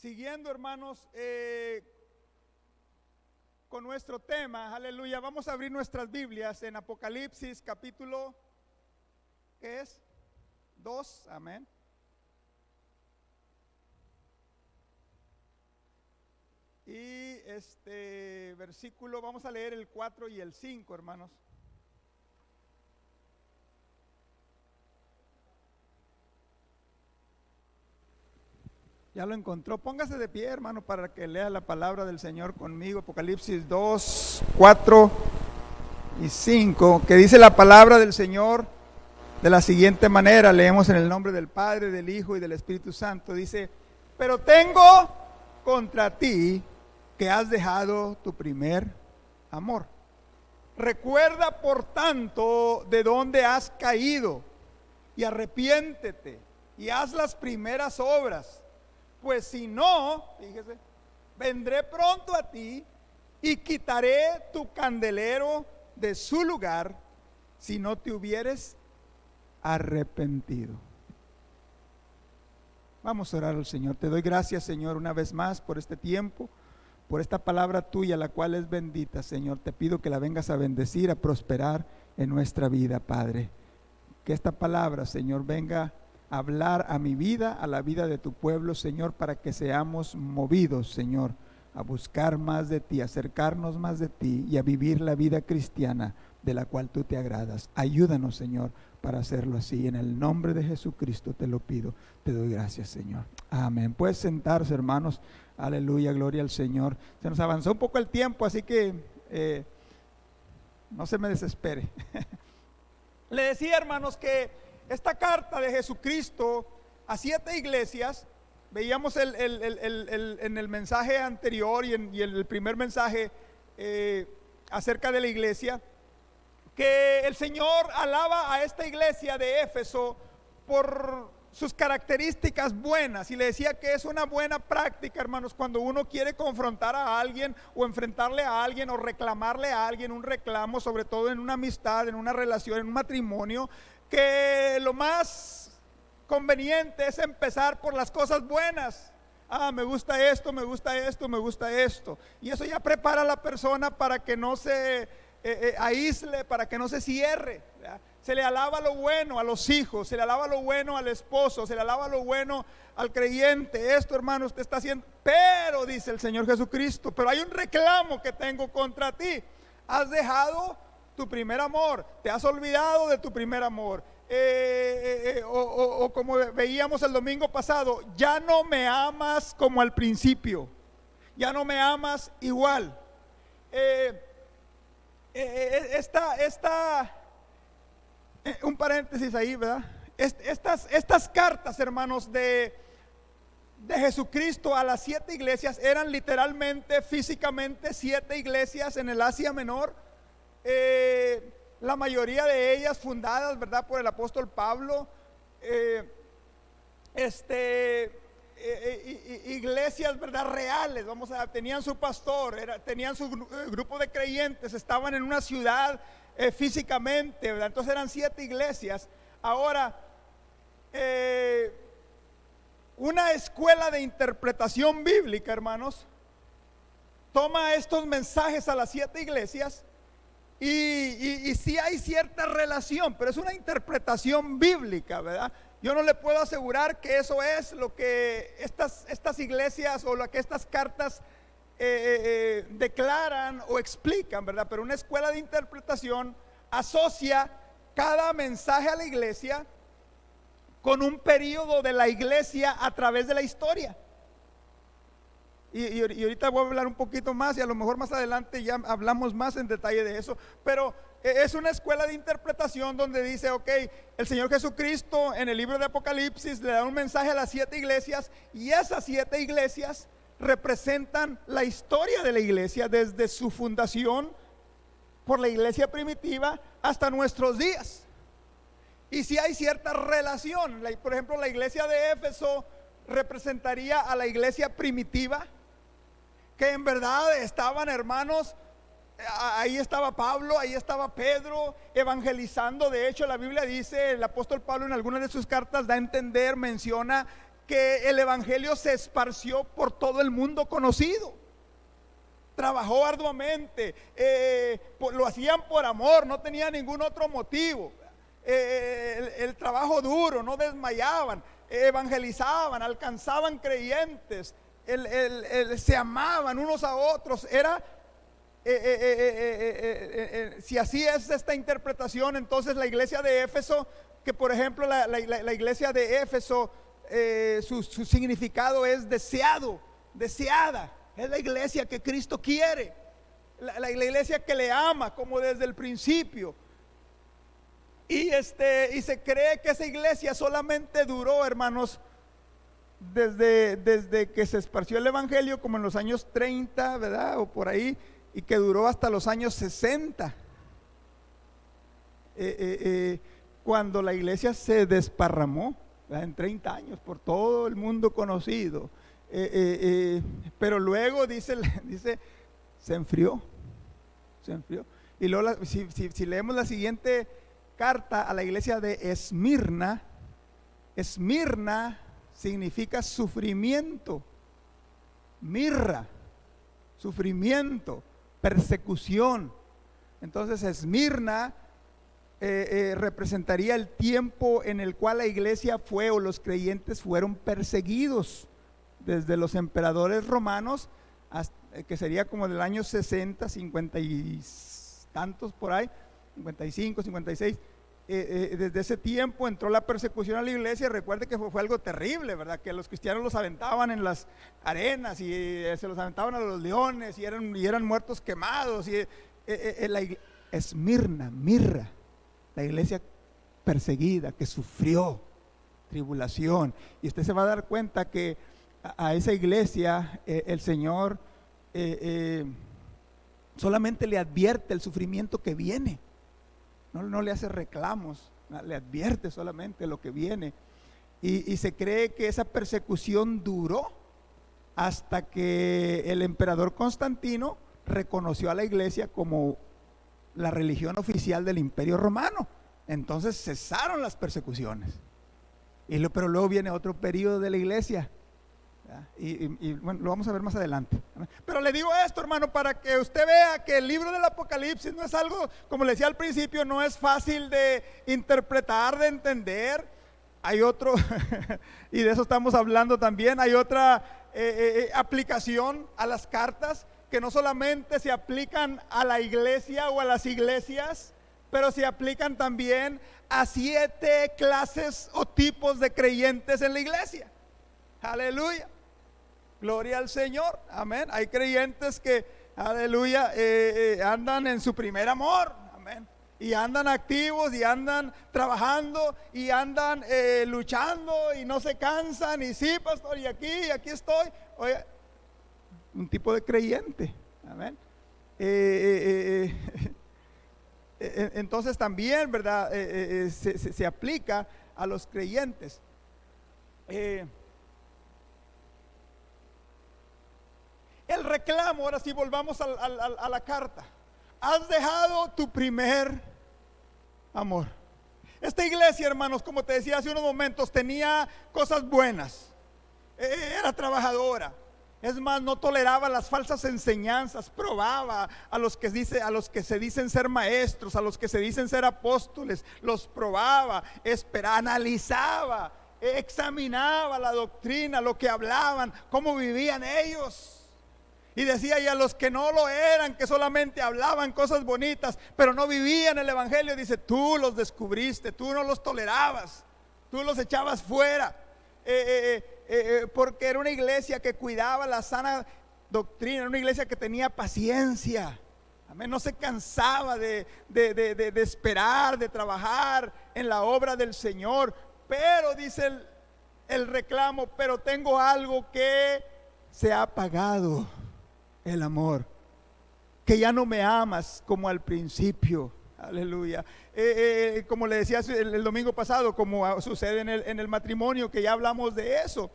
Siguiendo, hermanos, con nuestro tema, aleluya, vamos a abrir nuestras Biblias en Apocalipsis capítulo, ¿qué es? 2, amén. Y versículo, vamos a leer el 4 y el 5, hermanos. Ya lo encontró, póngase de pie, hermano, para que lea la palabra del Señor conmigo. Apocalipsis 2, 4 y 5, que dice la palabra del Señor de la siguiente manera. Leemos en el nombre del Padre, del Hijo y del Espíritu Santo. Dice: pero tengo contra ti que has dejado tu primer amor. Recuerda, por tanto, de dónde has caído, y arrepiéntete y haz las primeras obras. Pues si no, fíjese, vendré pronto a ti y quitaré tu candelero de su lugar si no te hubieres arrepentido. Vamos a orar al Señor. Te doy gracias, Señor, una vez más por este tiempo, por esta palabra tuya, la cual es bendita, Señor. Te pido que la vengas a bendecir, a prosperar en nuestra vida, Padre. Que esta palabra, Señor, venga hablar a mi vida, a la vida de tu pueblo, Señor, para que seamos movidos, Señor, a buscar más de ti, a acercarnos más de ti y a vivir la vida cristiana de la cual tú te agradas. Ayúdanos, Señor, para hacerlo así. En el nombre de Jesucristo te lo pido. Te doy gracias, Señor. Amén. Puedes sentarse, hermanos. Aleluya, gloria al Señor. Se nos avanzó un poco el tiempo, así que no se me desespere. Le decía, hermanos, que esta carta de Jesucristo a 7 iglesias, veíamos en el mensaje anterior y en el primer mensaje acerca de la iglesia, que el Señor alaba a esta iglesia de Éfeso por sus características buenas, y le decía que es una buena práctica, hermanos, cuando uno quiere confrontar a alguien o enfrentarle a alguien o reclamarle a alguien un reclamo, sobre todo en una amistad, en una relación, en un matrimonio, que lo más conveniente es empezar por las cosas buenas. Me gusta esto, me gusta esto, me gusta esto, y eso ya prepara a la persona para que no se aísle, para que no se cierre, ¿verdad? Se le alaba lo bueno a los hijos, se le alaba lo bueno al esposo, se le alaba lo bueno al creyente. Esto, hermano, usted está haciendo, pero dice el Señor Jesucristo, pero hay un reclamo que tengo contra ti. Has dejado tu primer amor, te has olvidado de tu primer amor, o como veíamos el domingo pasado, ya no me amas como al principio, ya no me amas igual. Un paréntesis ahí, ¿verdad? Estas cartas, hermanos, de Jesucristo a las 7 iglesias eran literalmente, físicamente 7 iglesias en el Asia Menor. La mayoría de ellas fundadas, ¿verdad?, por el apóstol Pablo. Iglesias, ¿verdad?, reales, tenían su pastor, tenían su grupo de creyentes, estaban en una ciudad físicamente, ¿verdad? Entonces eran 7 iglesias. Ahora, una escuela de interpretación bíblica, hermanos, toma estos mensajes a las 7 iglesias y sí hay cierta relación, pero es una interpretación bíblica, ¿verdad? Yo no le puedo asegurar que eso es lo que estas iglesias o lo que estas cartas declaran o explican, ¿verdad? Pero una escuela de interpretación asocia cada mensaje a la iglesia con un periodo de la iglesia a través de la historia. Y ahorita voy a hablar un poquito más, y a lo mejor más adelante ya hablamos más en detalle de eso, pero es una escuela de interpretación donde dice, ok, el Señor Jesucristo en el libro de Apocalipsis le da un mensaje a las 7 iglesias, y esas 7 iglesias representan la historia de la iglesia desde su fundación por la iglesia primitiva hasta nuestros días. Y si hay cierta relación, por ejemplo, la iglesia de Éfeso representaría a la iglesia primitiva, que en verdad estaban, hermanos, ahí estaba Pablo, ahí estaba Pedro evangelizando. De hecho, la Biblia dice, el apóstol Pablo en algunas de sus cartas da a entender, menciona que el evangelio se esparció por todo el mundo conocido. Trabajó arduamente, lo hacían por amor, no tenía ningún otro motivo. El trabajo duro, no desmayaban, evangelizaban, alcanzaban creyentes, se amaban unos a otros. Era si así es esta interpretación, entonces la iglesia de Éfeso, que por ejemplo la iglesia de Éfeso, su significado es deseado, deseada. Es la iglesia que Cristo quiere, la iglesia que le ama como desde el principio. Y se cree que esa iglesia solamente duró, hermanos, desde que se esparció el evangelio, como en los años 30, ¿verdad? O por ahí, y que duró hasta los años 60, cuando la iglesia se desparramó, ¿verdad? En 30 años por todo el mundo conocido. Pero luego dice se enfrió. Y luego si leemos la siguiente carta a la iglesia de Esmirna, Esmirna significa sufrimiento, mirra, sufrimiento, persecución. Entonces Esmirna representaría el tiempo en el cual la iglesia fue, o los creyentes fueron perseguidos, desde los emperadores romanos, hasta, que sería como del año 60, 50 y tantos por ahí, 55, 56. Desde ese tiempo entró la persecución a la iglesia. Recuerde que fue algo terrible, ¿verdad? Que los cristianos los aventaban en las arenas y se los aventaban a los leones y eran muertos quemados. Esmirna, mirra, la iglesia perseguida, que sufrió tribulación. Y usted se va a dar cuenta que a esa iglesia el Señor solamente le advierte el sufrimiento que viene. No le hace reclamos, le advierte solamente lo que viene. Y se cree que esa persecución duró hasta que el emperador Constantino reconoció a la iglesia como la religión oficial del Imperio Romano. Entonces cesaron las persecuciones. Pero luego viene otro periodo de la iglesia. Y bueno, lo vamos a ver más adelante. Pero le digo esto, hermano, para que usted vea que el libro del Apocalipsis no es algo, como le decía al principio, no es fácil de interpretar, de entender. Hay otro, y de eso estamos hablando también, hay otra aplicación a las cartas, que no solamente se aplican a la iglesia o a las iglesias, pero se aplican también a 7 clases o tipos de creyentes en la iglesia. Aleluya. Gloria al Señor, amén. Hay creyentes que, aleluya, andan en su primer amor, amén. Y andan activos y andan trabajando y andan luchando y no se cansan. Y sí, pastor, y aquí estoy. Oye, un tipo de creyente, amén. Entonces también, ¿verdad? Se aplica a los creyentes. El reclamo, ahora sí volvamos a la carta. Has dejado tu primer amor. Esta iglesia, hermanos, como te decía hace unos momentos, tenía cosas buenas. Era trabajadora. Es más, no toleraba las falsas enseñanzas. Probaba a los que se dicen ser maestros, a los que se dicen ser apóstoles. Los probaba, analizaba, examinaba la doctrina, lo que hablaban, cómo vivían ellos. Y decía, y a los que no lo eran, que solamente hablaban cosas bonitas, pero no vivían el evangelio, dice, tú los descubriste, tú no los tolerabas, tú los echabas fuera, porque era una iglesia que cuidaba la sana doctrina, era una iglesia que tenía paciencia, amén, no se cansaba de esperar, de trabajar en la obra del Señor. Pero dice el reclamo, pero tengo algo que se ha apagado. El amor, que ya no me amas como al principio, aleluya. Como le decía el domingo pasado, como sucede en el matrimonio, que ya hablamos de eso.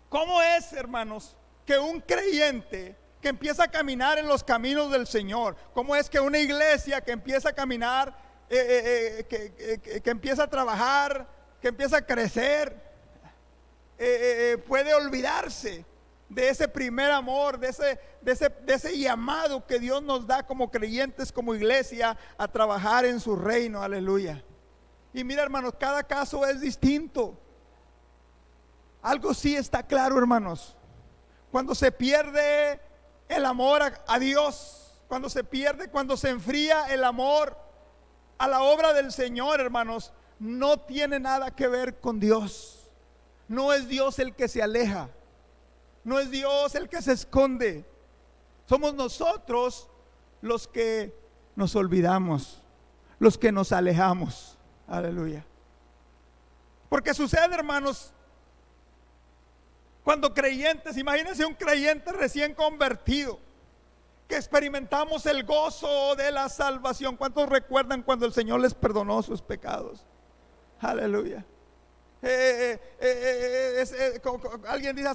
¿Cómo es, hermanos, que un creyente que empieza a caminar en los caminos del Señor, cómo es que una iglesia que empieza a caminar, que empieza a trabajar, que empieza a crecer, puede olvidarse de ese primer amor, de ese llamado que Dios nos da como creyentes, como iglesia, a trabajar en su reino. Aleluya. Y mira, hermanos, cada caso es distinto. Algo sí está claro, hermanos: cuando se pierde el amor a Dios, cuando se enfría el amor a la obra del Señor, hermanos, no tiene nada que ver con Dios. No es Dios el que se aleja, no es Dios el que se esconde. Somos nosotros los que nos olvidamos, los que nos alejamos. Aleluya. Porque sucede, hermanos, cuando creyentes, imagínense un creyente recién convertido, que experimentamos el gozo de la salvación. ¿Cuántos recuerdan cuando el Señor les perdonó sus pecados? Aleluya. Alguien dice,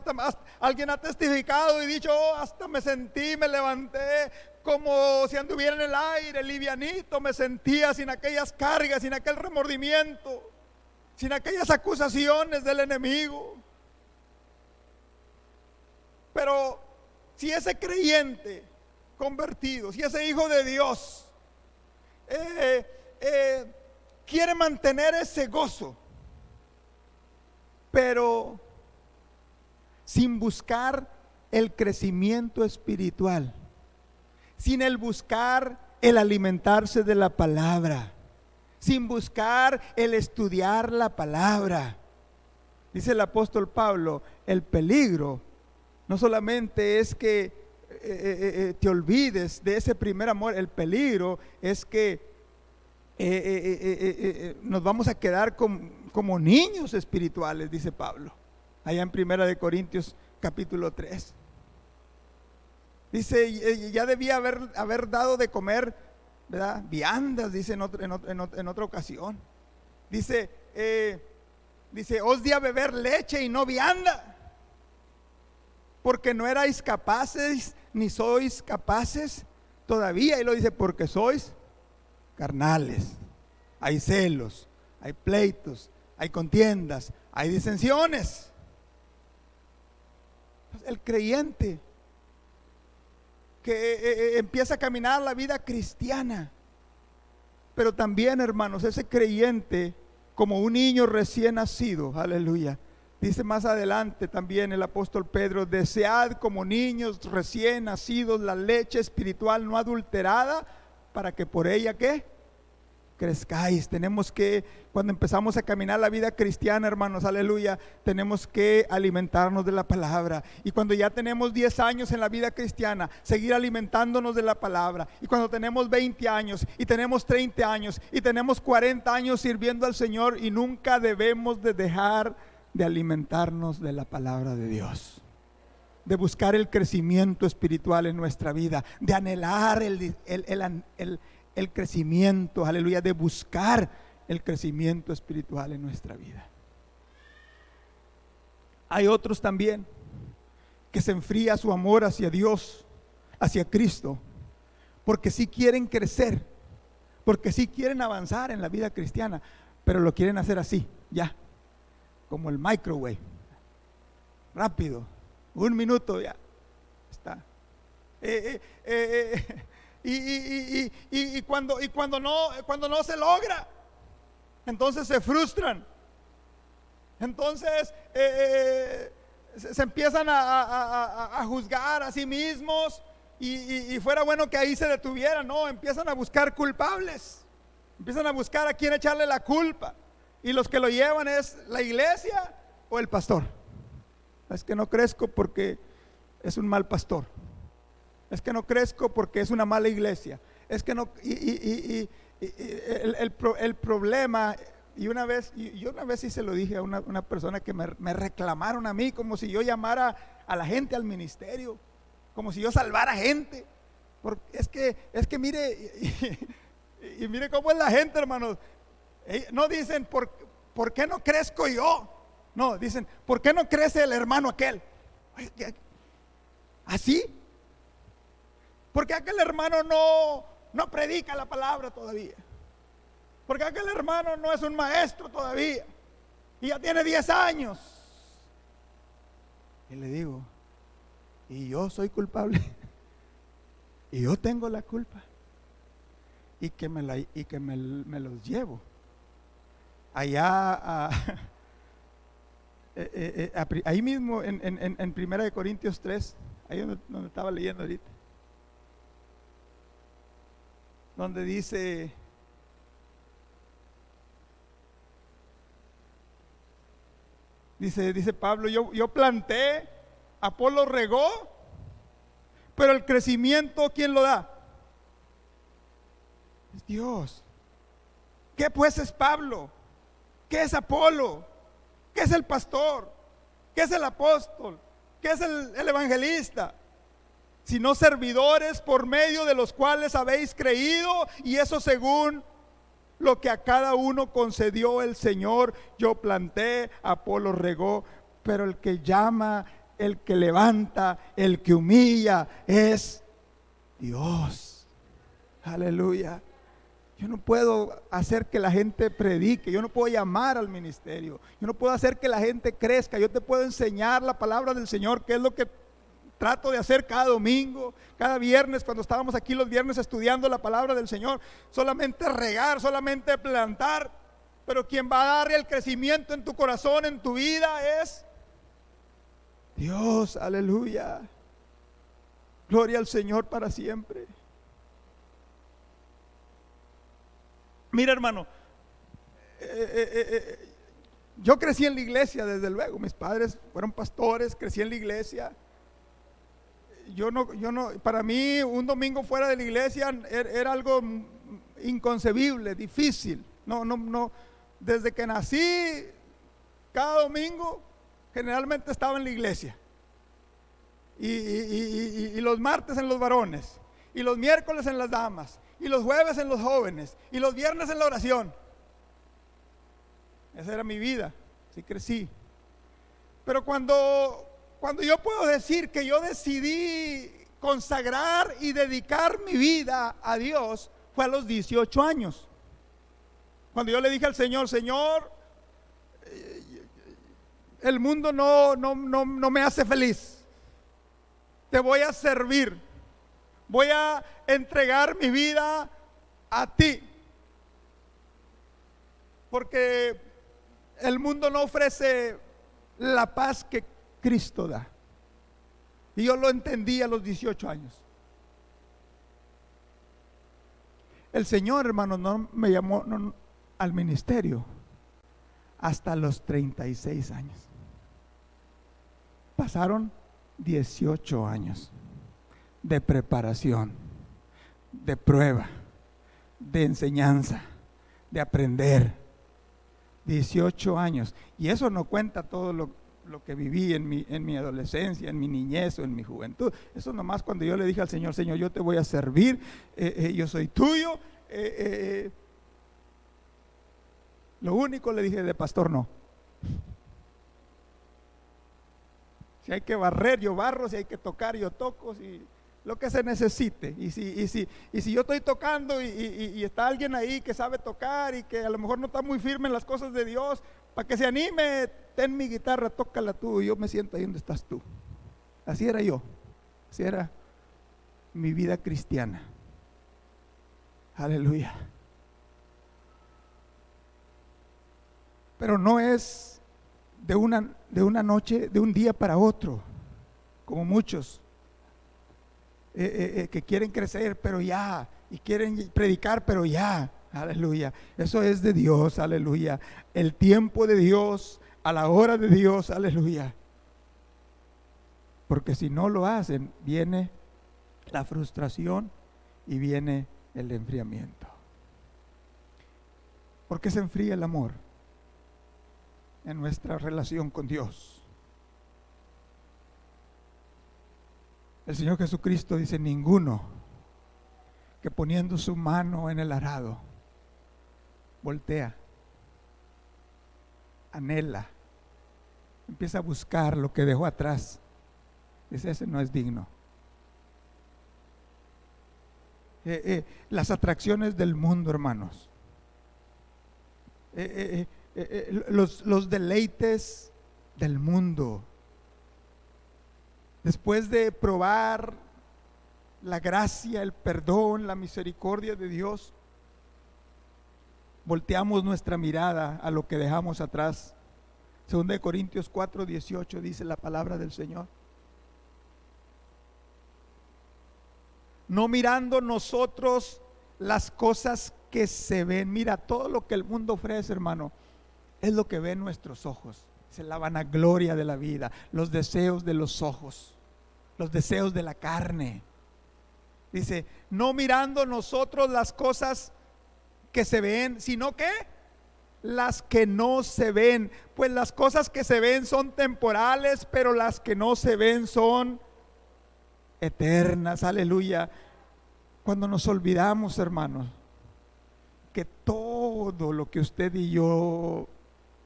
alguien ha testificado y dicho: "Oh, hasta me sentí, me levanté como si anduviera en el aire, livianito, me sentía sin aquellas cargas, sin aquel remordimiento, sin aquellas acusaciones del enemigo". Pero si ese creyente convertido, si ese hijo de Dios quiere mantener ese gozo, pero sin buscar el crecimiento espiritual, sin el buscar el alimentarse de la palabra, sin buscar el estudiar la palabra, dice el apóstol Pablo, el peligro no solamente es que te olvides de ese primer amor, el peligro es que nos vamos a quedar como niños espirituales, dice Pablo, allá en 1 Corintios capítulo 3. Dice, ya debía haber dado de comer, ¿verdad?, viandas, dice en otra ocasión. Dice, os di a beber leche y no vianda, porque no erais capaces, ni sois capaces todavía. Y lo dice, porque sois carnales. Hay celos, hay pleitos, hay contiendas, hay disensiones. El creyente que empieza a caminar la vida cristiana, pero también, hermanos, ese creyente como un niño recién nacido, aleluya. Dice más adelante también el apóstol Pedro: desead como niños recién nacidos la leche espiritual no adulterada, para que por ella, ¿qué?, crezcáis. Tenemos que, cuando empezamos a caminar la vida cristiana, hermanos, aleluya, tenemos que alimentarnos de la palabra. Y cuando ya tenemos 10 años en la vida cristiana, seguir alimentándonos de la palabra. Y cuando tenemos 20 años, y tenemos 30 años, y tenemos 40 años sirviendo al Señor, y nunca debemos de dejar de alimentarnos de la palabra de Dios, de buscar el crecimiento espiritual en nuestra vida, de anhelar el crecimiento, aleluya, de buscar el crecimiento espiritual en nuestra vida. Hay otros también que se enfría su amor hacia Dios, hacia Cristo, porque sí quieren crecer, porque sí quieren avanzar en la vida cristiana, pero lo quieren hacer así, ya, como el microwave, rápido, 1 minuto, ya está. Y cuando no se logra, entonces se frustran, entonces se empiezan a juzgar a sí mismos, y fuera bueno que ahí se detuvieran. No, empiezan a buscar culpables, empiezan a buscar a quién echarle la culpa, y los que lo llevan es la iglesia o el pastor. Es que no crezco porque es un mal pastor, es que no crezco porque es una mala iglesia, es que no, el problema. Y yo una vez sí se lo dije a una persona que me reclamaron a mí, como si yo llamara a la gente al ministerio, como si yo salvara gente, porque es que mire, y mire cómo es la gente, hermanos. No dicen ¿por qué no crezco yo? No, dicen, ¿por qué no crece el hermano aquel? ¿Así? Porque aquel hermano no predica la palabra todavía, porque aquel hermano no es un maestro todavía, y ya tiene 10 años. Y le digo, y yo soy culpable. Y yo tengo la culpa. Y que me los llevo allá ahí mismo en 1 Corintios 3, ahí donde estaba leyendo ahorita, donde dice Pablo, yo planté, Apolo regó, pero el crecimiento, ¿quién lo da? Es Dios. ¿Qué pues es Pablo? ¿Qué es Apolo? ¿Qué es el pastor? ¿Qué es el apóstol? ¿Qué es el evangelista? Sino servidores por medio de los cuales habéis creído, y eso según lo que a cada uno concedió el Señor. Yo planté, Apolo regó, pero el que llama, el que levanta, el que humilla es Dios. Aleluya. Yo no puedo hacer que la gente predique, yo no puedo llamar al ministerio, yo no puedo hacer que la gente crezca. Yo te puedo enseñar la palabra del Señor, que es lo que trato de hacer cada domingo, cada viernes, cuando estábamos aquí los viernes estudiando la palabra del Señor. Solamente regar, solamente plantar, pero quien va a dar el crecimiento en tu corazón, en tu vida, es Dios. Aleluya. Gloria al Señor para siempre. Mira, hermano, yo crecí en la iglesia, desde luego. Mis padres fueron pastores, crecí en la iglesia. Yo no, para mí un domingo fuera de la iglesia era algo inconcebible, difícil. No. Desde que nací, cada domingo generalmente estaba en la iglesia. Y los martes en los varones, y los miércoles en las damas, y los jueves en los jóvenes, y los viernes en la oración. Esa era mi vida, así crecí. Pero cuando yo puedo decir que yo decidí consagrar y dedicar mi vida a Dios, fue a los 18 años. Cuando yo le dije al Señor, Señor, el mundo no me hace feliz. Te voy a servir. Voy a entregar mi vida a ti. Porque el mundo no ofrece la paz que Cristo da. Y yo lo entendí a los 18 años. El Señor, hermano, no me llamó al ministerio hasta los 36 años. Pasaron 18 años de preparación, de prueba, de enseñanza, de aprender. 18 años. Y eso no cuenta todo lo que viví en mi adolescencia, en mi niñez o en mi juventud. Eso nomás cuando yo le dije al Señor, Señor, yo te voy a servir, yo soy tuyo. Lo único le dije, de pastor no. Si hay que barrer, yo barro. Si hay que tocar, yo toco. Si lo que se necesite. Y si yo estoy tocando y está alguien ahí que sabe tocar y que a lo mejor no está muy firme en las cosas de Dios, para que se anime, ten mi guitarra, tócala tú y yo me siento ahí donde estás tú. Así era yo. Así era mi vida cristiana. Aleluya. Pero no es de una noche, de un día para otro, como muchos que quieren crecer, pero ya, y quieren predicar, pero ya. Aleluya. Eso es de Dios. Aleluya. El tiempo de Dios, a la hora de Dios. Aleluya. Porque si no lo hacen, viene la frustración y viene el enfriamiento. ¿Por qué se enfría el amor en nuestra relación con Dios? El Señor Jesucristo dice: ninguno que poniendo su mano en el arado voltea, anhela, empieza a buscar lo que dejó atrás, dice, ese no es digno. Las atracciones del mundo, hermanos, los deleites del mundo, Después de probar la gracia, el perdón, la misericordia de Dios, volteamos nuestra mirada a lo que dejamos atrás. 2 Corintios 4:18 dice la palabra del Señor: no mirando nosotros las cosas que se ven. Mira, todo lo que el mundo ofrece, hermano, es lo que ven nuestros ojos. Es la vanagloria de la vida, los deseos de los ojos, los deseos de la carne. Dice, no mirando nosotros las cosas que se ven, sino que las que no se ven. Pues las cosas que se ven son temporales, pero las que no se ven son eternas. Aleluya. Cuando nos olvidamos, hermanos, que todo lo que usted y yo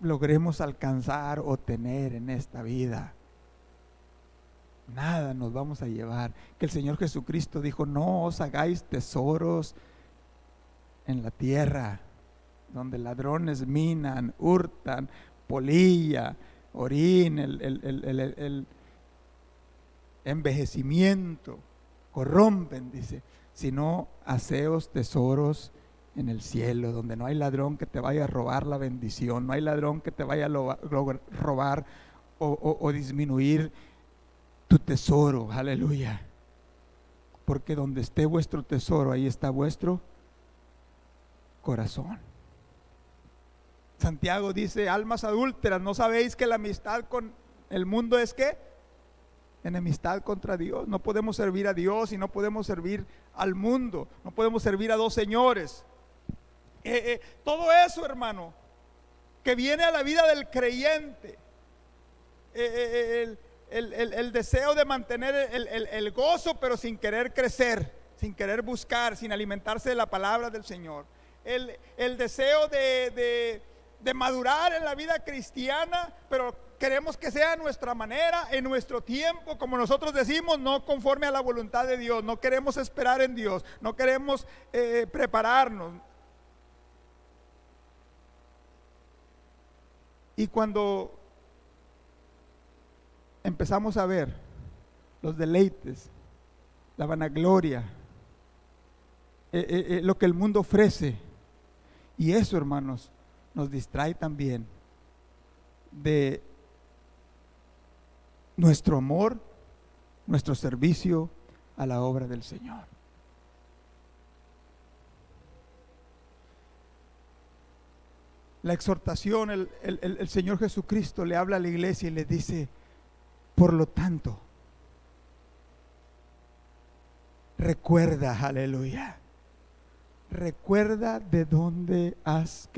logremos alcanzar o tener en esta vida, nada nos vamos a llevar. Que el Señor Jesucristo dijo: no os hagáis tesoros en la tierra, donde ladrones minan, hurtan, polilla, orín, el envejecimiento, corrompen, dice, sino haceos tesoros en el cielo, donde no hay ladrón que te vaya a robar la bendición, no hay ladrón que te vaya a robar o disminuir tu tesoro. Aleluya. Porque donde esté vuestro tesoro, ahí está vuestro corazón. Santiago dice: almas adúlteras, ¿no sabéis que la amistad con el mundo es qué? Enemistad contra Dios. No podemos servir a Dios y no podemos servir al mundo. No podemos servir a dos señores. Todo eso, hermano, que viene a la vida del creyente, el deseo de mantener el gozo, pero sin querer crecer, sin querer buscar, sin alimentarse de la palabra del Señor, el deseo de madurar en la vida cristiana, pero queremos que sea a nuestra manera, en nuestro tiempo, como nosotros decimos, no conforme a la voluntad de Dios. No queremos esperar en Dios, no queremos prepararnos. Y cuando empezamos a ver los deleites, la vanagloria, lo que el mundo ofrece, y eso, hermanos, nos distrae también de nuestro amor, nuestro servicio a la obra del Señor. La exhortación, el Señor Jesucristo le habla a la iglesia y le dice: por lo tanto, recuerda, aleluya, recuerda de dónde has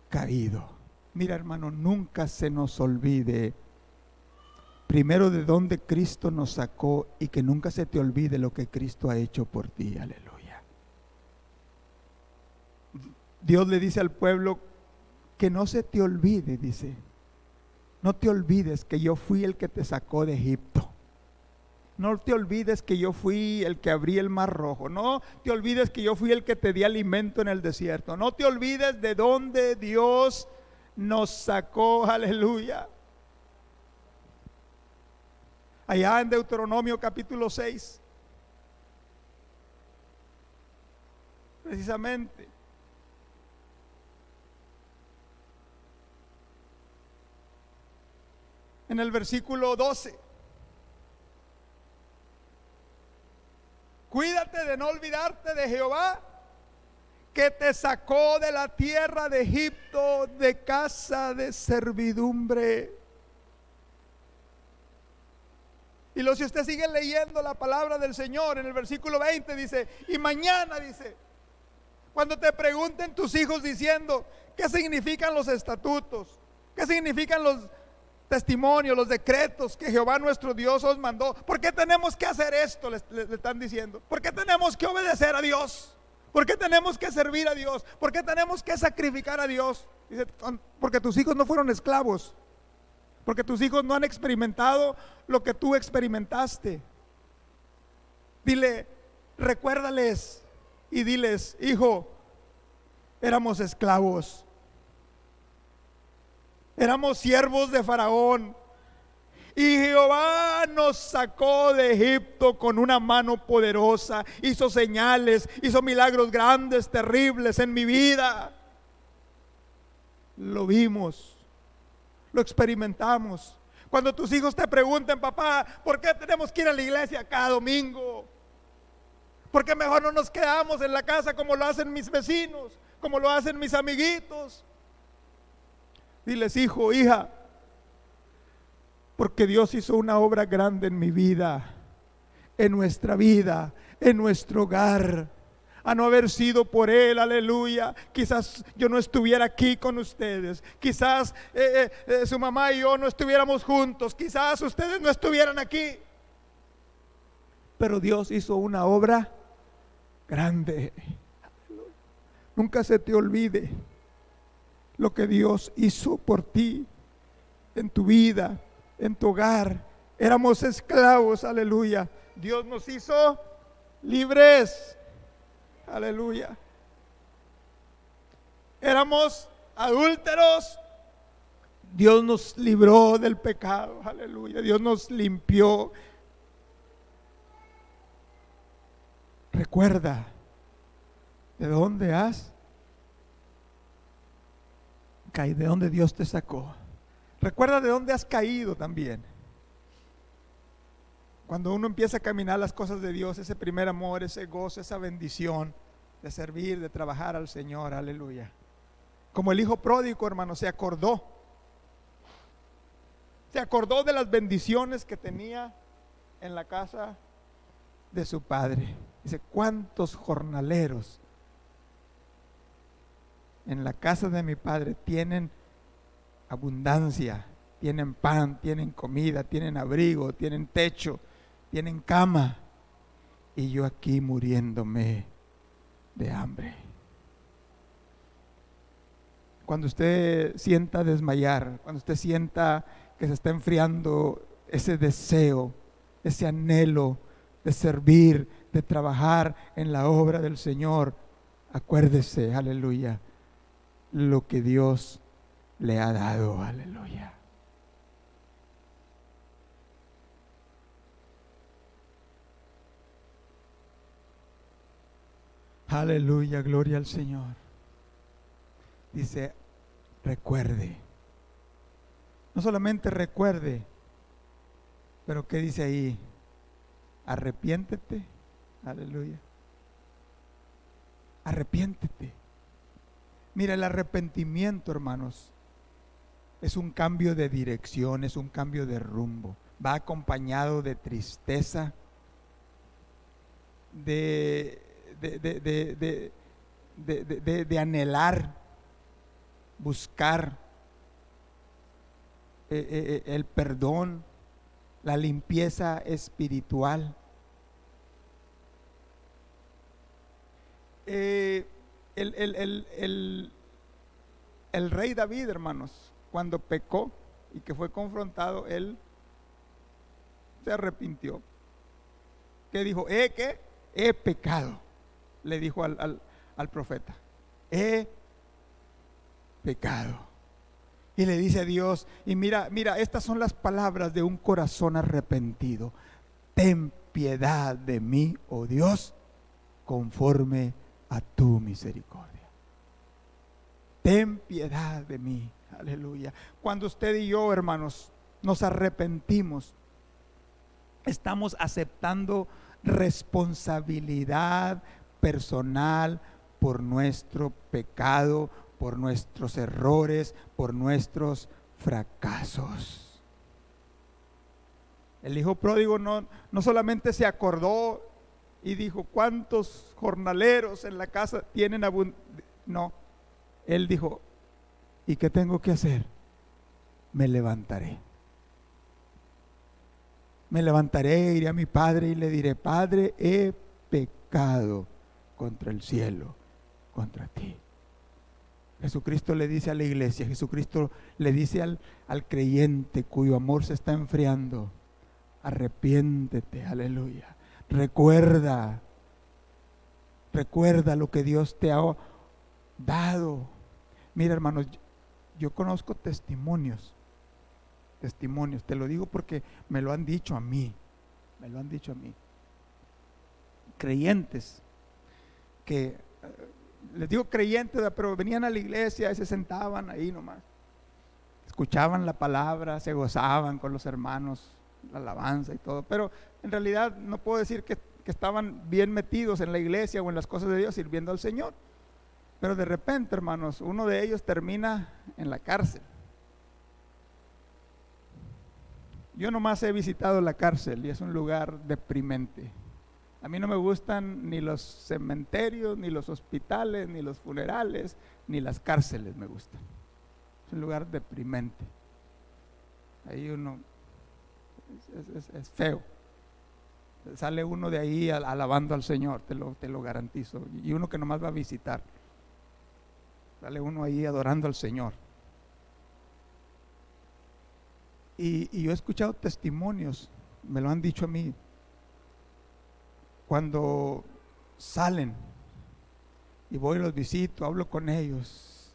caído. Mira, hermano, nunca se nos olvide primero de dónde Cristo nos sacó, y que nunca se te olvide lo que Cristo ha hecho por ti. Aleluya. Dios le dice al pueblo que no se te olvide, dice, no te olvides que yo fui el que te sacó de Egipto. No te olvides que yo fui el que abrí el mar rojo. No te olvides que yo fui el que te di alimento en el desierto. No te olvides de dónde Dios nos sacó. Aleluya. Allá en Deuteronomio capítulo 6, precisamente, en el versículo 12, cuídate de no olvidarte de Jehová, que te sacó de la tierra de Egipto, de casa de servidumbre. Y luego, si usted sigue leyendo la palabra del Señor, en el versículo 20 dice: y mañana, dice, cuando te pregunten tus hijos diciendo: ¿qué significan los estatutos? ¿Qué significan los testimonios, los decretos que Jehová nuestro Dios os mandó? ¿Por qué tenemos que hacer esto? Le están diciendo. ¿Por qué tenemos que obedecer a Dios? ¿Por qué tenemos que servir a Dios? ¿Por qué tenemos que sacrificar a Dios? Dice: porque tus hijos no fueron esclavos, porque tus hijos no han experimentado lo que tú experimentaste. Dile, recuérdales y diles: hijo, éramos esclavos, éramos siervos de Faraón, Y Jehová nos sacó de Egipto con una mano poderosa, hizo señales, hizo milagros grandes, terribles en mi vida. Lo vimos, lo experimentamos. Cuando tus hijos te pregunten, papá, ¿por qué tenemos que ir a la iglesia cada domingo? ¿Por qué mejor no nos quedamos en la casa como lo hacen mis vecinos, como lo hacen mis amiguitos? Diles, hijo, hija, porque Dios hizo una obra grande en mi vida, en nuestra vida, en nuestro hogar. A no haber sido por Él, aleluya, quizás yo no estuviera aquí con ustedes. Quizás su mamá y yo no estuviéramos juntos. Quizás ustedes no estuvieran aquí. Pero Dios hizo una obra grande. Nunca se te olvide lo que Dios hizo por ti, en tu vida, en tu hogar. Éramos esclavos, aleluya. Dios nos hizo libres, aleluya. Éramos adúlteros, Dios nos libró del pecado, aleluya. Dios nos limpió. Recuerda de dónde has caído, de dónde Dios te sacó. Recuerda de dónde has caído también. Cuando uno empieza a caminar las cosas de Dios, ese primer amor, ese gozo, esa bendición de servir, de trabajar al Señor, aleluya. Como el hijo pródigo, hermano, se acordó de las bendiciones que tenía en la casa de su padre. Dice, ¿cuántos jornaleros en la casa de mi padre tienen abundancia, tienen pan, tienen comida, tienen abrigo, tienen techo, tienen cama, y yo aquí muriéndome de hambre? Cuando usted sienta desmayar, cuando usted sienta que se está enfriando ese deseo, ese anhelo de servir, de trabajar en la obra del Señor, acuérdese, aleluya, lo que Dios le ha dado, aleluya. Aleluya, gloria al Señor. Dice, recuerde. No solamente recuerde, pero ¿qué dice ahí? Arrepiéntete, aleluya. Arrepiéntete. Mira, el arrepentimiento, hermanos, es un cambio de dirección, es un cambio de rumbo. Va acompañado de tristeza, de anhelar, buscar el perdón, la limpieza espiritual. El rey David, hermanos, cuando pecó y que fue confrontado, él se arrepintió. ¿Qué dijo? ¿Qué? He pecado. Le dijo al profeta, he pecado. Y le dice a Dios, y mira, estas son las palabras de un corazón arrepentido. Ten piedad de mí, oh Dios, conforme a tu misericordia. Ten piedad de mí, aleluya. Cuando usted y yo, hermanos, nos arrepentimos, estamos aceptando responsabilidad personal por nuestro pecado, por nuestros errores, por nuestros fracasos. El hijo pródigo no solamente se acordó y dijo, ¿cuántos jornaleros en la casa tienen abundancia? No, él dijo, ¿y qué tengo que hacer? Me levantaré. Me levantaré, iré a mi padre y le diré, Padre, he pecado contra el cielo, contra ti. Jesucristo le dice a la iglesia, Jesucristo le dice al creyente cuyo amor se está enfriando, arrepiéntete, aleluya. Recuerda lo que Dios te ha dado. Mira, hermanos, yo conozco testimonios testimonios. Te lo digo porque me lo han dicho a mí. Creyentes que, les digo creyentes, pero venían a la iglesia y se sentaban ahí nomás. Escuchaban la palabra, se gozaban con los hermanos, la alabanza y todo. Pero en realidad no puedo decir que estaban bien metidos en la iglesia o en las cosas de Dios sirviendo al Señor. Pero de repente, hermanos, uno de ellos termina en la cárcel. Yo nomás he visitado la cárcel y es un lugar deprimente. A mí no me gustan ni los cementerios, ni los hospitales, ni los funerales, ni las cárceles me gustan. Es un lugar deprimente. Ahí uno es feo. Sale uno de ahí alabando al Señor, te lo garantizo. Y uno que nomás va a visitar. Sale uno ahí adorando al Señor. Y yo he escuchado testimonios, me lo han dicho a mí, cuando salen y voy y los visito, hablo con ellos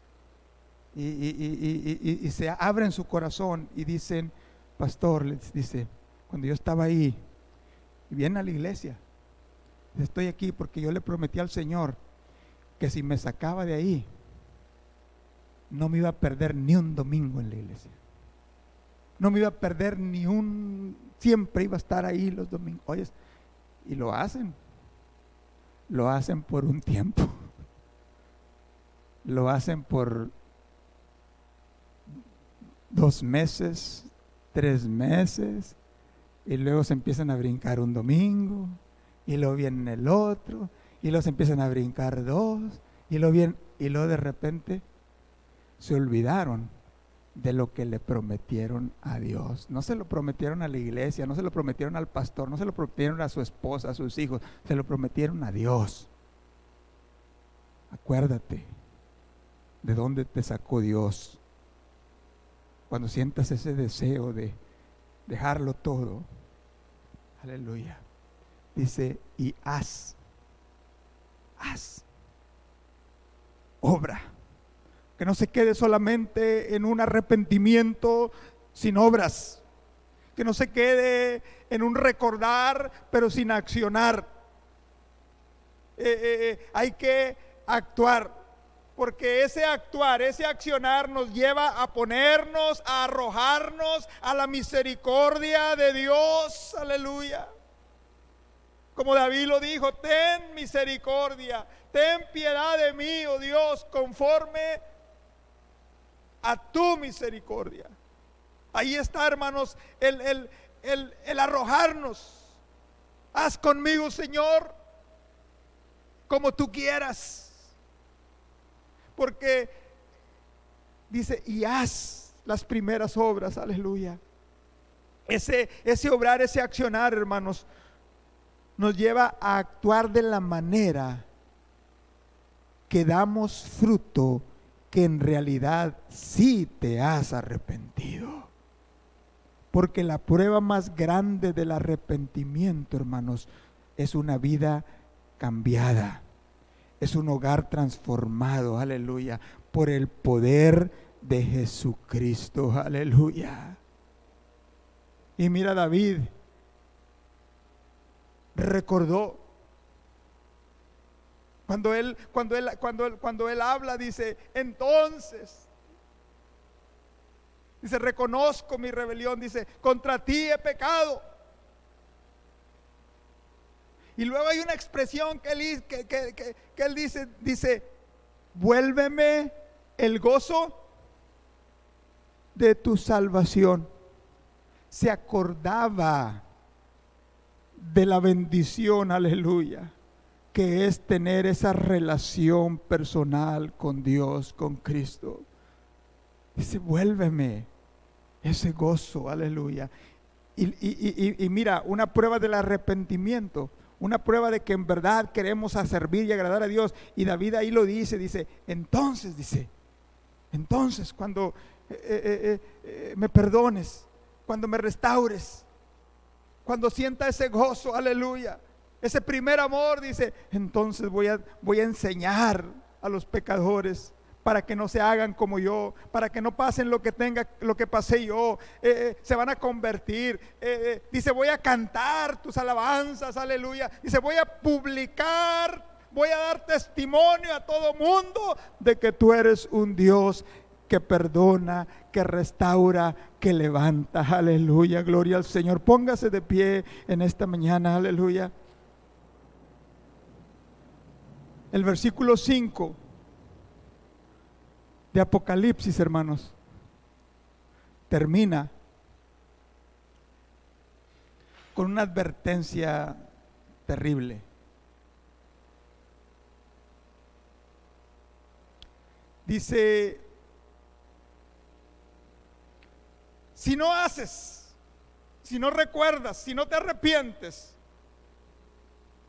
y se abren su corazón y dicen, pastor, les dice, cuando yo estaba ahí y vienen a la iglesia, estoy aquí porque yo le prometí al Señor que si me sacaba de ahí no me iba a perder ni un domingo en la iglesia. No me iba a perder siempre iba a estar ahí los domingos. Oye, y lo hacen por un tiempo. Lo hacen por 2 meses, 3 meses, y luego se empiezan a brincar un domingo, y luego viene el otro, y luego se empiezan a brincar 2, y luego de repente se olvidaron de lo que le prometieron a Dios. No se lo prometieron a la iglesia, no se lo prometieron al pastor, no se lo prometieron a su esposa, a sus hijos, se lo prometieron a Dios. Acuérdate de dónde te sacó Dios. Cuando sientas ese deseo de dejarlo todo, aleluya, dice, y haz obra. Que no se quede solamente en un arrepentimiento sin obras. Que no se quede en un recordar, pero sin accionar. Hay que actuar, porque ese actuar, ese accionar nos lleva a ponernos, a arrojarnos a la misericordia de Dios. Aleluya. Como David lo dijo, ten misericordia, ten piedad de mí, oh Dios, conforme a tu misericordia. Ahí está, hermanos, el arrojarnos. Haz conmigo, Señor, como tú quieras. Porque dice, y haz las primeras obras, aleluya. Ese obrar, ese accionar, hermanos, nos lleva a actuar de la manera que damos fruto que en realidad sí te has arrepentido. Porque la prueba más grande del arrepentimiento, hermanos, es una vida cambiada. Es un hogar transformado, aleluya, por el poder de Jesucristo, aleluya. Y mira, David recordó cuando él habla, dice, entonces, dice, reconozco mi rebelión, dice, contra ti he pecado. Y luego hay una expresión que él dice, vuélveme el gozo de tu salvación. Se acordaba de la bendición, aleluya, que es tener esa relación personal con Dios, con Cristo. Dice, vuélveme ese gozo, aleluya. Y mira, una prueba del arrepentimiento, una prueba de que en verdad queremos servir y agradar a Dios. Y David ahí lo dice, entonces cuando me perdones, cuando me restaures, cuando sienta ese gozo, aleluya, ese primer amor, dice, entonces voy a enseñar a los pecadores para que no se hagan como yo, para que no pasen lo que pasé yo. Se van a convertir. Dice, voy a cantar tus alabanzas, aleluya. Dice, voy a publicar, voy a dar testimonio a todo mundo de que tú eres un Dios que perdona, que restaura, que levanta. Aleluya, gloria al Señor. Póngase de pie en esta mañana, aleluya. El versículo 5 de Apocalipsis, hermanos, termina con una advertencia terrible. Dice, si no haces, si no recuerdas, si no te arrepientes,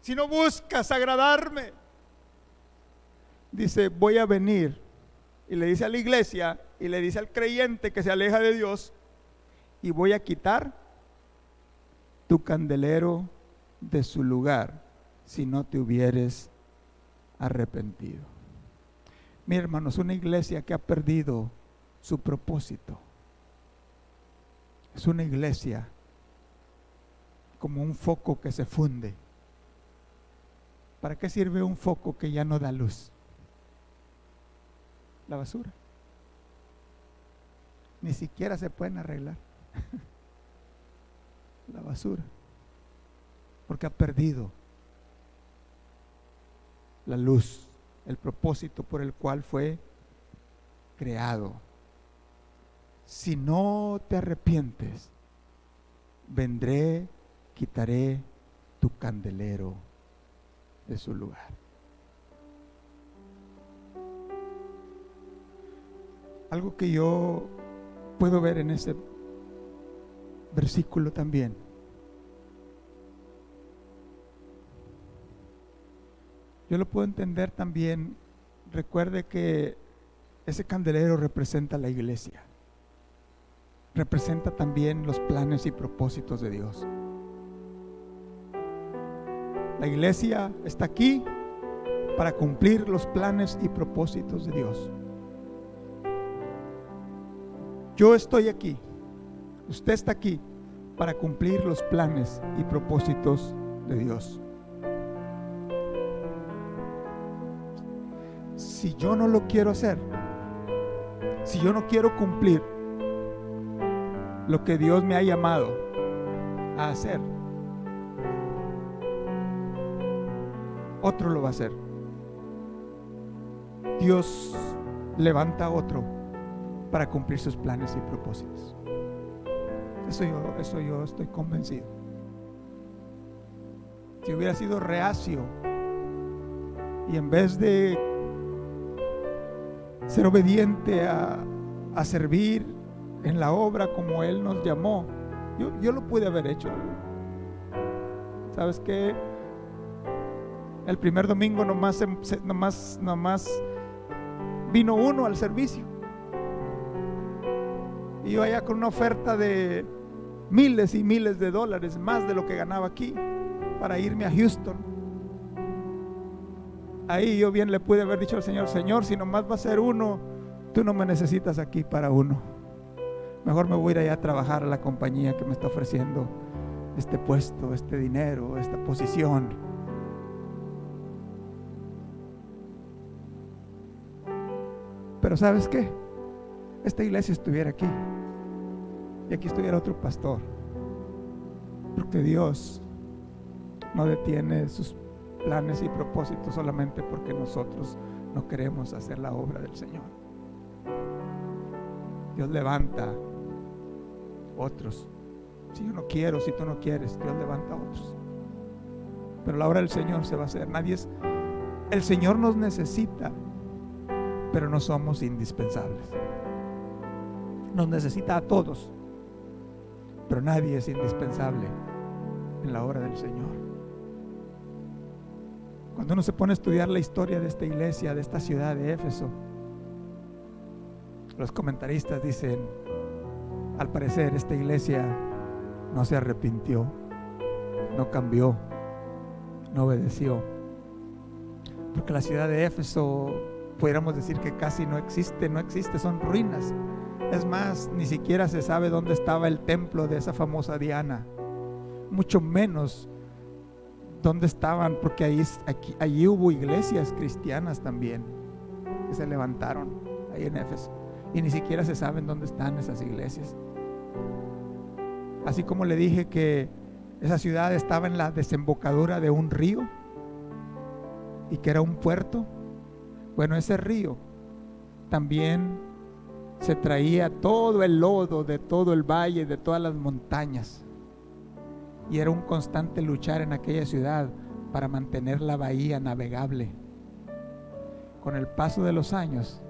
si no buscas agradarme, dice, voy a venir. Y le dice a la iglesia y le dice al creyente que se aleja de Dios, y voy a quitar tu candelero de su lugar si no te hubieres arrepentido. Mira, hermanos, una iglesia que ha perdido su propósito es una iglesia como un foco que se funde. ¿Para qué sirve un foco que ya no da luz? La basura. Ni siquiera se pueden arreglar. La basura. Porque ha perdido la luz, el propósito por el cual fue creado. Si no te arrepientes, vendré, quitaré tu candelero de su lugar. Algo que yo puedo ver en ese versículo también. Yo lo puedo entender también. Recuerde que ese candelero representa la iglesia. Representa también los planes y propósitos de Dios. La iglesia está aquí para cumplir los planes y propósitos de Dios. Yo estoy aquí, usted está aquí para cumplir los planes y propósitos de Dios. Si yo no lo quiero hacer, si yo no quiero cumplir lo que Dios me ha llamado a hacer, otro lo va a hacer. Dios levanta a otro para cumplir sus planes y propósitos. Eso yo estoy convencido. Si hubiera sido reacio y en vez de ser obediente a servir en la obra como Él nos llamó, yo lo pude haber hecho. ¿Sabes qué? El primer domingo nomás vino uno al servicio. Y yo allá con una oferta de miles y miles de dólares, más de lo que ganaba aquí, para irme a Houston. Ahí yo bien le pude haber dicho al Señor, Señor, si nomás va a ser uno, tú no me necesitas aquí para uno. Mejor me voy a ir allá a trabajar a la compañía que me está ofreciendo este puesto, este dinero, esta posición. Pero ¿sabes qué? Esta iglesia estuviera aquí y aquí estuviera otro pastor, porque Dios no detiene sus planes y propósitos solamente porque nosotros no queremos hacer la obra del Señor. Dios levanta otros. Si yo no quiero, si tú no quieres, Dios levanta otros. Pero la obra del Señor se va a hacer. El Señor nos necesita, pero no somos indispensables. Nos necesita a todos, pero nadie es indispensable en la obra del Señor. Cuando uno se pone a estudiar la historia de esta iglesia, de esta ciudad de Éfeso, los comentaristas dicen, al parecer esta iglesia no se arrepintió, no cambió, no obedeció, porque la ciudad de Éfeso pudiéramos decir que casi no existe, son ruinas. Es más, ni siquiera se sabe dónde estaba el templo de esa famosa Diana, mucho menos dónde estaban, porque allí hubo iglesias cristianas también que se levantaron ahí en Éfeso, y ni siquiera se saben dónde están esas iglesias. Así como le dije que esa ciudad estaba en la desembocadura de un río y que era un puerto, bueno, ese río también se traía todo el lodo de todo el valle, de todas las montañas, y era un constante luchar en aquella ciudad para mantener la bahía navegable. Con el paso de los años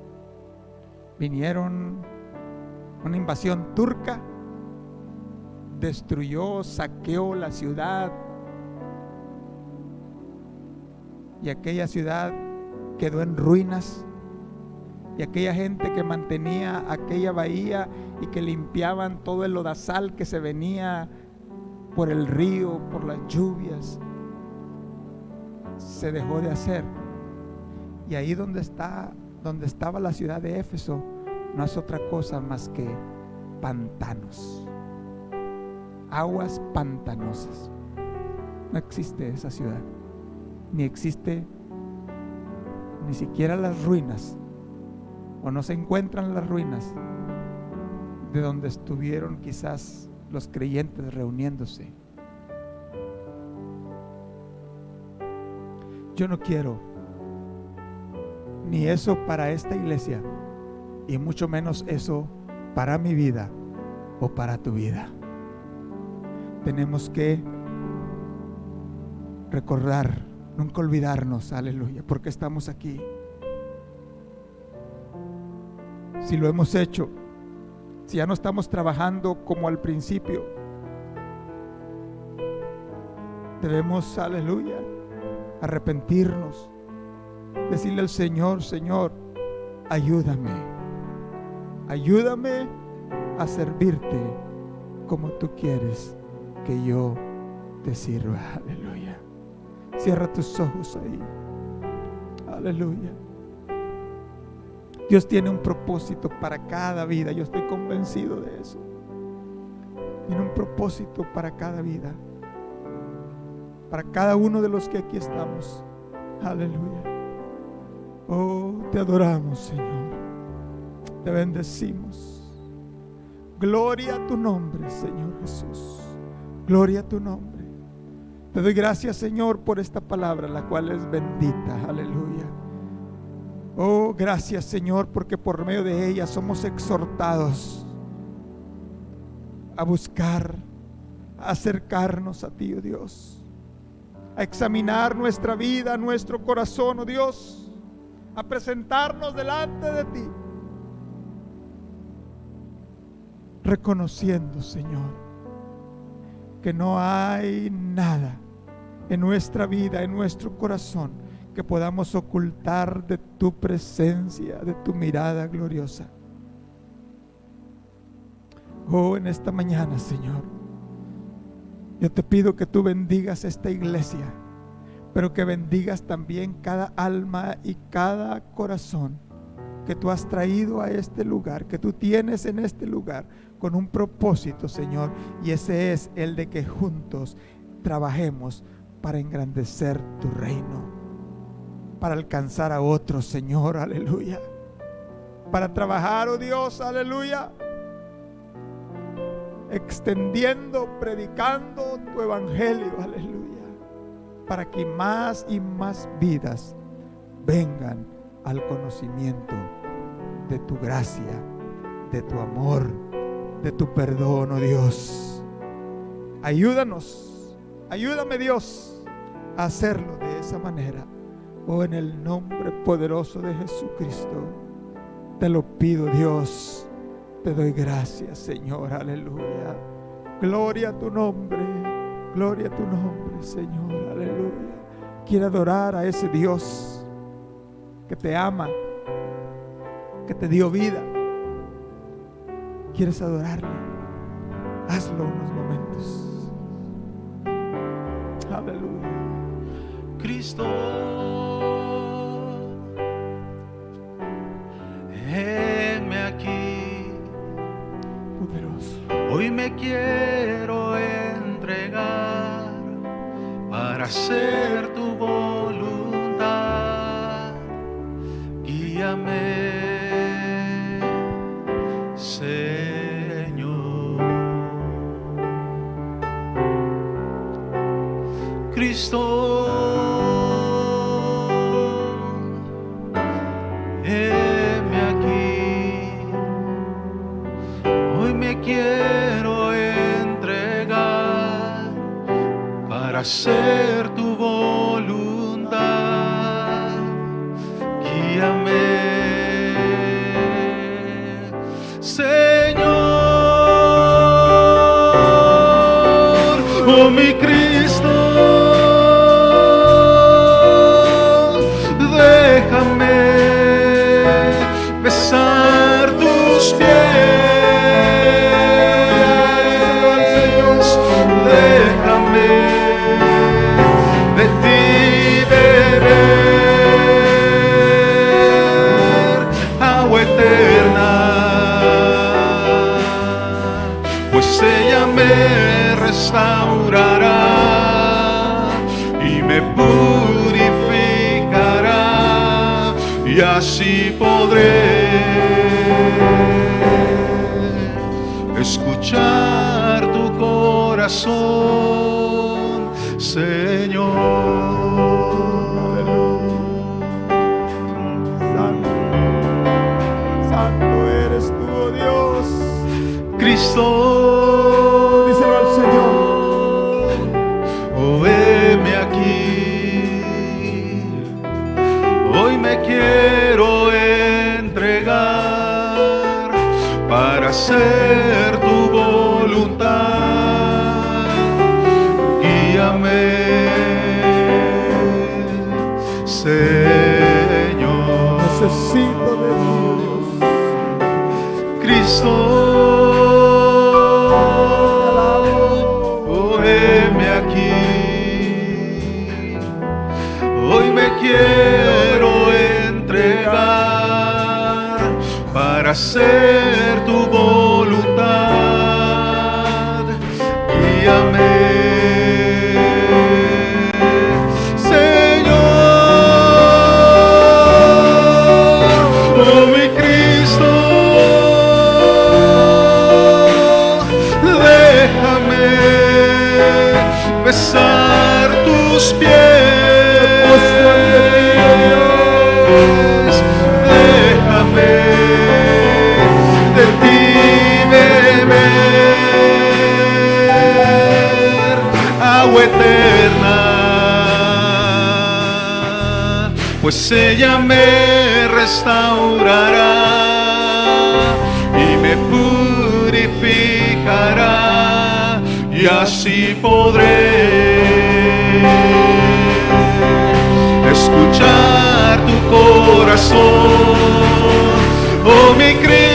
vinieron una invasión turca, destruyó, saqueó la ciudad, y aquella ciudad quedó en ruinas, y aquella gente que mantenía aquella bahía y que limpiaban todo el lodazal que se venía por el río, por las lluvias, se dejó de hacer. Y ahí donde estaba la ciudad de Éfeso, no es otra cosa más que pantanos, aguas pantanosas. No existe esa ciudad, ni existe ni siquiera las ruinas, o no se encuentran las ruinas de donde estuvieron quizás los creyentes reuniéndose. Yo no quiero ni eso para esta iglesia, y mucho menos eso para mi vida o para tu vida. Tenemos que recordar, nunca olvidarnos, aleluya, porque estamos aquí. Si lo hemos hecho, si ya no estamos trabajando como al principio, debemos, aleluya, arrepentirnos, decirle al Señor: Señor, ayúdame a servirte como tú quieres que yo te sirva. Aleluya. Cierra tus ojos ahí. Aleluya. Dios tiene un propósito para cada vida. Yo estoy convencido de eso. Tiene un propósito para cada vida, para cada uno de los que aquí estamos. Aleluya. Oh, te adoramos, Señor. Te bendecimos. Gloria a tu nombre, Señor Jesús. Gloria a tu nombre. Te doy gracias, Señor, por esta palabra, la cual es bendita. Aleluya. Oh, gracias, Señor, porque por medio de ella somos exhortados a buscar, a acercarnos a ti, oh Dios, a examinar nuestra vida, nuestro corazón, oh Dios, a presentarnos delante de ti, reconociendo, Señor, que no hay nada en nuestra vida, en nuestro corazón, que podamos ocultar de tu presencia, de tu mirada gloriosa. Oh, en esta mañana, Señor, yo te pido que tú bendigas esta iglesia, pero que bendigas también cada alma y cada corazón que tú has traído a este lugar, que tú tienes en este lugar, con un propósito, Señor, y ese es el de que juntos trabajemos para engrandecer tu reino, para alcanzar a otros, Señor, aleluya, para trabajar, oh Dios, aleluya, extendiendo, predicando tu evangelio, aleluya, para que más y más vidas vengan al conocimiento de tu gracia, de tu amor, de tu perdón, oh Dios. Ayúdame, Dios, a hacerlo de esa manera. Oh, en el nombre poderoso de Jesucristo, te lo pido, Dios. Te doy gracias, Señor, aleluya. Gloria a tu nombre, Señor, aleluya. Quiero adorar a ese Dios que te ama, que te dio vida. ¿Quieres adorarle? Hazlo unos momentos. Aleluya. Cristo, Hoy me quiero entregar para hacer tu voluntad. Guíame, Señor. Cristo, heme aquí. Hoy me quiero entregar para hacer tu voluntad. Guíame, Señor. Oh, mi Cristo, déjame besar tus pies. Déjame de ti beber agua eterna, pues ella me restaurará y me purificará, y así podré escuchar tu corazón, Señor. Santo, santo eres tú, oh Dios. Cristo, Díselo al Señor. oh, heme aquí. Hoy me quiero entregar para hacer tu voluntad. Guíame, Señor. Necesito de ti, Dios. Cristo, oh, heme aquí. Hoy me quiero entregar para hacer tu voluntad. Guíame, Señor. Oh, mi Cristo, déjame besar tus pies. Déjame de ti beber agua eterna, pues ella me restaurará y me purificará, y así podré escuchar tu corazón, oh, mi Cristo.